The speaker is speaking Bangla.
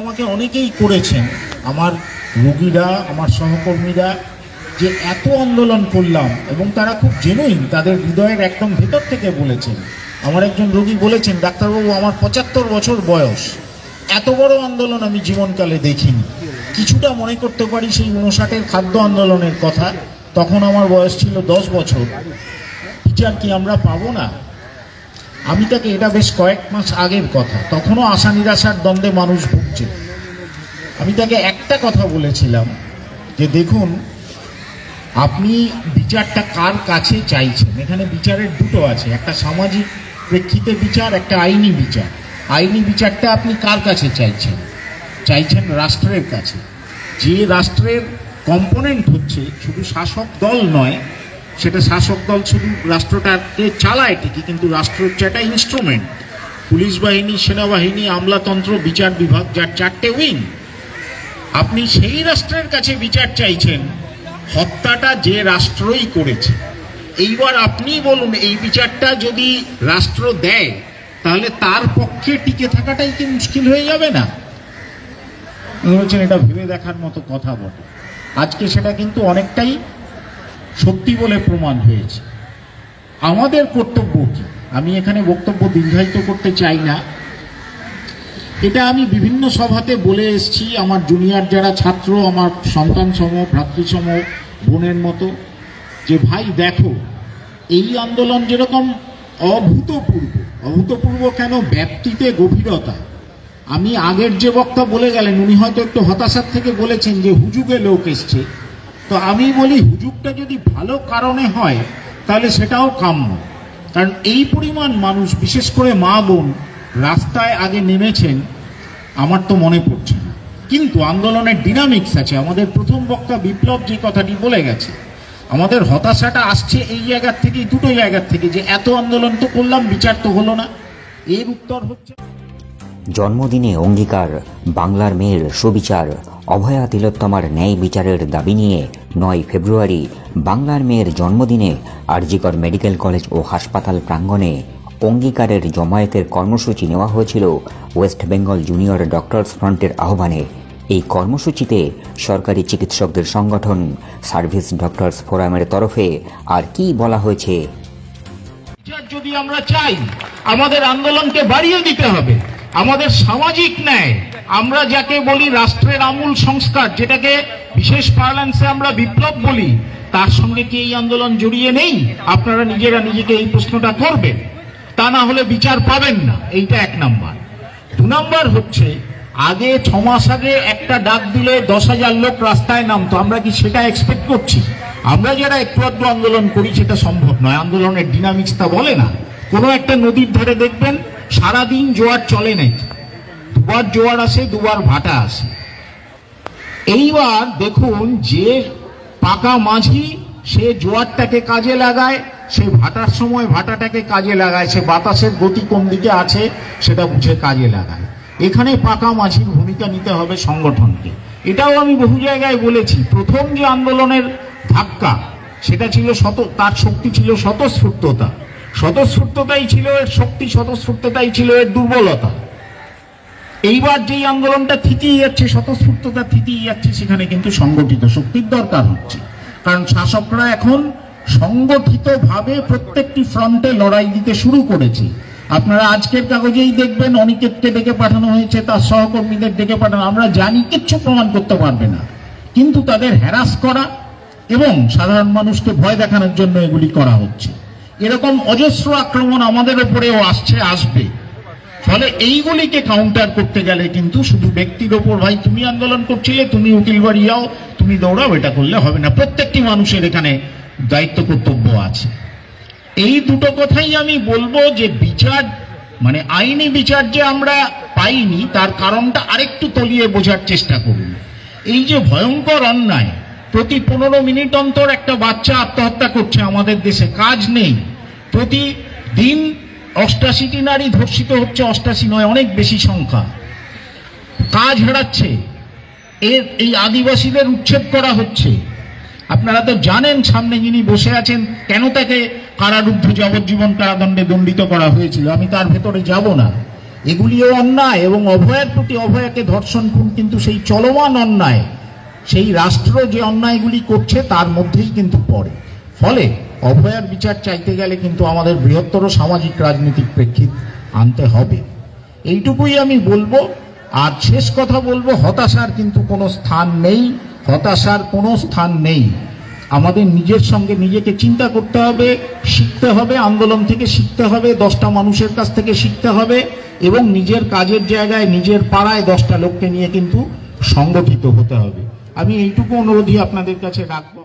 আমাকে অনেকেই করেছেন, আমার রোগীরা, আমার সহকর্মীরা, যে এত আন্দোলন করলাম, এবং তারা খুব জেনুইন, তাদের হৃদয়ের একদম ভেতর থেকে বলেছেন। আমার একজন রোগী বলেছেন, ডাক্তারবাবু আমার 75 বছর বয়স, এত বড় আন্দোলন আমি জীবনকালে দেখিনি। কিছুটা মনে করতে পারি সেই 59-এর খাদ্য আন্দোলনের কথা, তখন আমার বয়স ছিল 10 বছর। বিচার কি আমরা পাবো না? আমি তাকে, এটা বেশ কয়েক মাস আগের কথা, তখনও আশা নিরাশার দ্বন্দ্বে মানুষ ভুগছে। আমি তাকে একটা কথা বলেছিলাম যে দেখুন, আপনি বিচারটা কার কাছে চাইছেন? এখানে বিচারের দুটো আছে, একটা সামাজিক প্রেক্ষিতে বিচার, একটা আইনি বিচার। আইনি বিচারটা আপনি কার কাছে চাইছেন? চাইছেন রাষ্ট্রের কাছে। যে রাষ্ট্রের কম্পোনেন্ট হচ্ছে শুধু শাসক দল নয়, সেটা শাসক দল শুধু রাষ্ট্রটাকে চালায় ঠিকই, কিন্তু রাষ্ট্র হচ্ছে একটা ইনস্ট্রুমেন্ট। পুলিশ বাহিনী, সেনাবাহিনী, আমলাতন্ত্র, বিচার বিভাগ, যার 4টে উইং। আপনি সেই রাষ্ট্রের কাছে বিচার চাইছেন, হত্যাটা যে রাষ্ট্রই করেছে। এইবার আপনি বলুন, এই বিচারটা যদি রাষ্ট্র দেয়, তাহলে তার পক্ষে টিকে থাকাটাই কি মুশকিল হয়ে যাবে না? বলছেন এটা ভেবে দেখার মতো কথা বটে। আজকে সেটা কিন্তু অনেকটাই সত্যি বলে প্রমাণ হয়েছে। আমাদের কর্তব্য কি? আমি এখানে বক্তব্য দীর্ঘায়িত করতে চাই না। এটা আমি বিভিন্ন সভাতে বলে এসেছি, আমার জুনিয়র যারা ছাত্র, আমার সন্তান সম, ভ্রাতৃসম, বোনের মতো, যে ভাই দেখো, এই আন্দোলন যেরকম অভূতপূর্ব কেন, ব্যাপ্তিতে গভীরতা। আমি আগের যে বক্তা বলে গেলেন, উনি হয়তো একটু হতাশার থেকে বলেছেন যে হুজুগে লোক এসছে। তো আমি বলি, হুজুগটা যদি ভালো কারণে হয় তাহলে সেটাও কাম্য। কারণ এই পরিমাণ মানুষ, বিশেষ করে মা বোন, রাস্তায় আগে নেমেছেন আমার তো মনে পড়ছে না। কিন্তু আন্দোলনের ডিনামিক্স আছে। আমাদের প্রথম বক্তা বিপ্লব যে কথাটি বলে গেছে, আমাদের হতাশাটা আসছে এই জায়গার থেকে, দুটো জায়গার থেকে, যে এত আন্দোলন তো করলাম, বিচার তো হলো না। এর উত্তর হচ্ছে জন্মদিনে অঙ্গীকার, বাংলার মেয়ের সুবিচার, অভয়া তিলোত্তমার ন্যায় বিচারের দাবি নিয়ে 9 ফেব্রুয়ারি বাংলার মেয়ের জন্মদিনে আরজিকর মেডিকেল কলেজ ও হাসপাতাল প্রাঙ্গণে অঙ্গীকারের জমায়েতের কর্মসূচি নেওয়া হয়েছিল ওয়েস্ট বেঙ্গল জুনিয়র ডক্টরস ফ্রন্টের আহ্বানে। এই কর্মসূচিতে সরকারি চিকিৎসকদের সংগঠন সার্ভিস ডক্টরস ফোরামের তরফে আর কি বলা হয়েছে? যদি আমরা চাই, আমাদের আন্দোলনকে বাড়িয়ে দিতে হবে। আমাদের সামাজিক ন্যায়, আমরা যাকে বলি রাষ্ট্রের আমূল সংস্কার, যেটাকে বিশেষ পার্লান্সে আমরা বিপ্লব বলি, তার সঙ্গে কি এই আন্দোলন জড়িয়ে নেই? আপনারা নিজেরা নিজেকে এই প্রশ্নটা করবেন। তা না হলে বিচার পাবেন না। এইটা 1 নাম্বার। 2 নাম্বার হচ্ছে, আগে 6 মাস আগে একটা ডাক দিলে 10,000 লোক রাস্তায় নামতো। আমরা কি সেটা এক্সপেক্ট করছি? আমরা যারা একটু আধটু আন্দোলন করি, সেটা সম্ভব নয়। আন্দোলনের ডিনামিক্স তা বলে না। কোনো একটা নদীর ধারে দেখবেন সারাদিন জোয়ার চলে নেই, 2বার জোয়ার আসে, 2বার ভাটা আসে। এইবার দেখুন, যে পাকা মাঝি, সে জোয়ারটাকে কাজে লাগায়, সে ভাটার সময় ভাটাটাকে কাজে লাগায়, সে বাতাসের গতি কোন দিকে আছে সেটা বুঝে কাজে লাগায়। এখানে পাকা মাঝির ভূমিকা নিতে হবে সংগঠনকে। এটাও আমি বহু জায়গায় বলেছি। প্রথম যে আন্দোলনের ধাক্কা, সেটা ছিল তার শক্তি ছিল স্বতঃস্ফূর্ততা। স্বতঃস্ফূর্ততাই ছিল এর শক্তি, স্বতঃস্ফূর্ততাই ছিল এর দুর্বলতা। এইবার যেই আন্দোলনটা থিতিয়ে যাচ্ছে, স্বতঃস্ফূর্ততা থিতিয়ে যাচ্ছে, সেখানে কিন্তু সংগঠিত শক্তির দরকার হচ্ছে। কারণ শাসকরা এখন সংগঠিতভাবে প্রত্যেকটি ফ্রন্টে লড়াই দিতে শুরু করেছে। আপনারা আজকের কাগজেই দেখবেন, অনিকেতকে ডেকে পাঠানো হয়েছে, তার সহকর্মীদের ডেকে পাঠানো। আমরা জানি কিচ্ছু প্রমাণ করতে পারবে না, কিন্তু তাদের হ্যারাস করা এবং সাধারণ মানুষকে ভয় দেখানোর জন্য এগুলি করা হচ্ছে। এরকম অজস্র আক্রমণ আমাদের উপরেও আসবে। ফলে এইগুলিকে কাউন্টার করতে গেলে কিন্তু শুধু ব্যক্তির ওপর, ভাই তুমি আন্দোলন করছিলে, তুমি উকিল বাড়ি যাও, তুমি দৌড়াও, এটা করলে হবে না। প্রত্যেকটি মানুষের এখানে দায়িত্ব কর্তব্য আছে। এই দুটো কথাই আমি বলবো, যে বিচার মানে আইনি বিচার যে আমরা পাইনি, তার কারণটা আরেকটু তলিয়ে বোঝার চেষ্টা করুন। এই যে ভয়ঙ্কর অন্যায়, প্রতি 15 মিনিট অন্তর একটা বাচ্চা আত্মহত্যা করছে আমাদের দেশে, কাজ নেই। প্রতিদিন 88টি নারী ধর্ষিত হচ্ছে, 88 নয়, অনেক বেশি সংখ্যা। কাজ হারাচ্ছে, এই আদিবাসীদের উচ্ছেদ করা হচ্ছে। আপনারা তো জানেন, সামনে যিনি বসে আছেন, কেন তাকে কারারুদ্ধ যাবজ্জীবন কারাদণ্ডে দণ্ডিত করা হয়েছিল। আমি তার ভেতরে যাব না। এগুলিও অন্যায়, এবং অভয়ার প্রতি অভয়াকে ধর্ষণ খুন কিন্তু সেই চলমান অন্যায়, সেই রাষ্ট্র যে অন্যায়গুলি করছে তার মধ্যেই কিন্তু পড়ে। ফলে অভয়ার বিচার চাইতে গেলে কিন্তু আমাদের বৃহত্তর সামাজিক রাজনৈতিক প্রেক্ষিত আনতে হবে। এইটুকুই আমি বলবো। আর শেষ কথা বলবো, হতাশার কিন্তু কোনো স্থান নেই, হতাশার কোনো স্থান নেই। আমাদের নিজের সঙ্গে নিজেকে চিন্তা করতে হবে, শিখতে হবে, আন্দোলন থেকে শিখতে হবে, 10টা মানুষের কাছ থেকে শিখতে হবে, এবং নিজের কাজের জায়গায় নিজের পাড়ায় 10টা লোককে নিয়ে কিন্তু সংগঠিত হতে হবে। আমি এইটুকু অনুরোধই আপনাদের কাছে রাখবো।